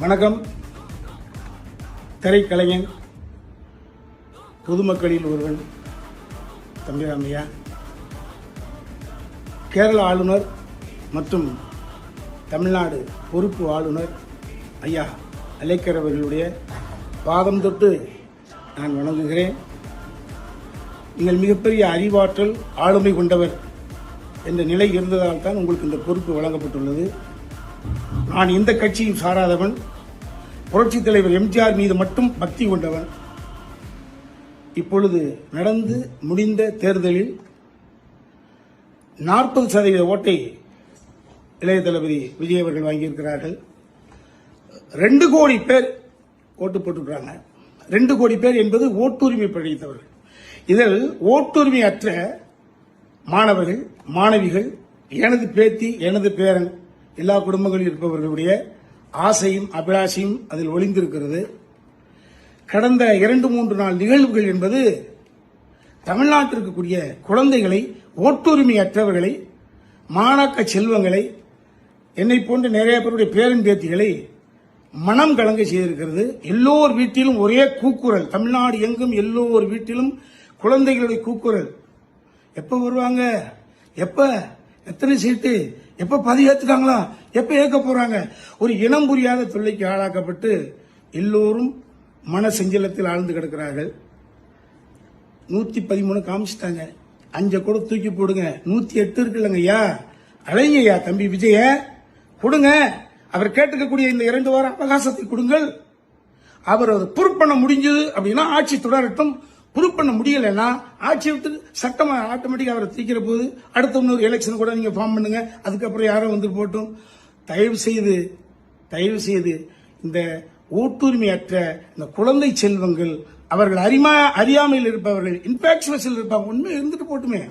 வணக்கம். திரைக்கலைஞன், பொதுமக்களில் ஒருவன் தம்பிராமையா, கேரள ஆளுநர் மற்றும் தமிழ்நாடு பொறுப்பு ஆளுநர் ஐயா அலேக்கர் அவர்களுடைய பாதம் தொட்டு நான் வணங்குகிறேன். நீங்கள் மிகப்பெரிய அறிவாற்றல், ஆளுமை கொண்டவர் என்ற நிலை இருந்ததால் தான் உங்களுக்கு இந்த பொறுப்பு வழங்கப்பட்டுள்ளது. நான் எந்த கட்சியும் சாராதவன், புரட்சித் தலைவர் எம்ஜிஆர் மீது மட்டும் பக்தி கொண்டவன். இப்பொழுது நடந்து முடிந்த தேர்தலில் 40% ஓட்டை இளைய தளபதி விஜய் அவர்கள் வாங்கியிருக்கிறார்கள். 2 கோடி பேர் ஓட்டு போட்டுக்கிறாங்க. 2 கோடி பேர் என்பது ஓட்டுரிமை படைத்தவர்கள். இதில் ஓட்டுரிமை அற்ற மாணவர்கள், மாணவிகள், எனது பேத்தி, எனது பேரன், எல்லா குடும்பங்களில் இருப்பவர்களுடைய ஆசையும் அபிலாஷையும் அதில் ஒளிந்திருக்கிறது. கடந்த 2-3 நாள் நிகழ்வுகள் என்பது தமிழ்நாட்டில் இருக்கக்கூடிய குழந்தைகளை, ஓட்டுரிமை அற்றவர்களை, மாணாக்க செல்வங்களை, என்னை போன்ற நிறைய பேருடைய பேரன் பேத்திகளை மனம் கலங்க செய்திருக்கிறது. எல்லோர் வீட்டிலும் ஒரே கூக்குரல், தமிழ்நாடு எங்கும் எல்லோர் வீட்டிலும் குழந்தைகளுடைய கூக்குரல். எப்ப வருவாங்க, எப்ப, எத்தனை சீட்டு, எப்ப பதிவேற்றுக்காங்களா, எப்ப ஏற்க போறாங்க. ஒரு இனம் புரியாத தொல்லைக்கு ஆளாக்கப்பட்டு எல்லோரும் மன செஞ்சலத்தில் ஆழ்ந்து கிடக்கிறார்கள். 113 காமிச்சிட்டாங்க. 5 கூட தூக்கி போடுங்க. 108 இருக்குல்லங்க ஐயா, அழைங்க ஐயா தம்பி விஜய கொடுங்க. அவர் கேட்டுக்கக்கூடிய இந்த 2 வார அவகாசத்தை கொடுங்கள். அவர் ப்ரூவ் பண்ண முடிஞ்சது அப்படின்னா ஆட்சி தொடரட்டும். ப்ரூவ் பண்ண முடியலன்னா ஆட்சியை விட்டு சட்டம் ஆட்டோமேட்டிக்கா அவரை தீக்கிற போது அடுத்த இன்னொரு எலெக்ஷன் கூட நீங்க ஃபார்ம் பண்ணுங்க. அதுக்கப்புறம் யாரும் வந்து போட்டும். தயவு செய்து இந்த ஓட்டுரிமையற்ற இந்த குழந்தை செல்வங்கள், அவர்கள் அறியாமையில் இருப்பவர்கள், இன்ஃபாக்சுவஸில் இருப்பாங்க, உண்மை இருந்துட்டு போட்டுமே,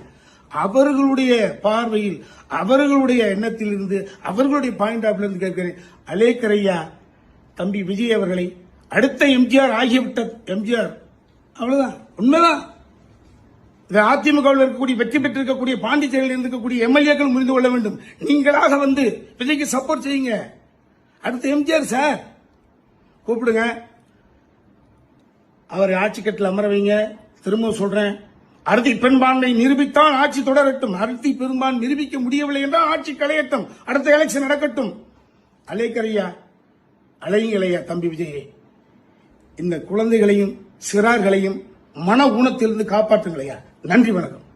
அவர்களுடைய பார்வையில், அவர்களுடைய எண்ணத்தில் இருந்து, அவர்களுடைய பாயிண்ட் ஆஃப் இருந்து கேட்கிறேன். அலேக்கர் ஐயா தம்பி விஜய் அவர்களை அடுத்த எம்ஜிஆர் ஆகியவிட்ட எம்ஜிஆர், அவ்வளவுதான், உண்மைதான். அதிமுகவில் இருக்கக்கூடிய வெற்றி பெற்றிருக்கக்கூடிய பாண்டிச்சேரியில் இருக்கக்கூடிய எம்எல்ஏக்கள் புரிந்து கொள்ள வேண்டும். நீங்களாக வந்து விஜய்க்கு சப்போர்ட் செய்யுங்க. அடுத்த எம்ஜிஆர் சார் கூப்பிடுங்க, அவர் ஆட்சி கட்டில் அமர வைங்க. திரும்ப சொல்றேன், அறுதி பெரும்பான்மை நிரூபித்தான் ஆட்சி தொடரட்டும். அறுதி பெரும்பான்மை நிரூபிக்க முடியவில்லை என்றால் ஆட்சி களையட்டும், அடுத்த எலெக்ஷன் நடக்கட்டும். அலேக்கர் ஐயா, அலைங்களையா தம்பி விஜயை, இந்த குழந்தைகளையும் சிறார்களையும் மன ஊனத்திலிருந்து காப்பாற்றுங்களையா. நன்றி, வணக்கம்.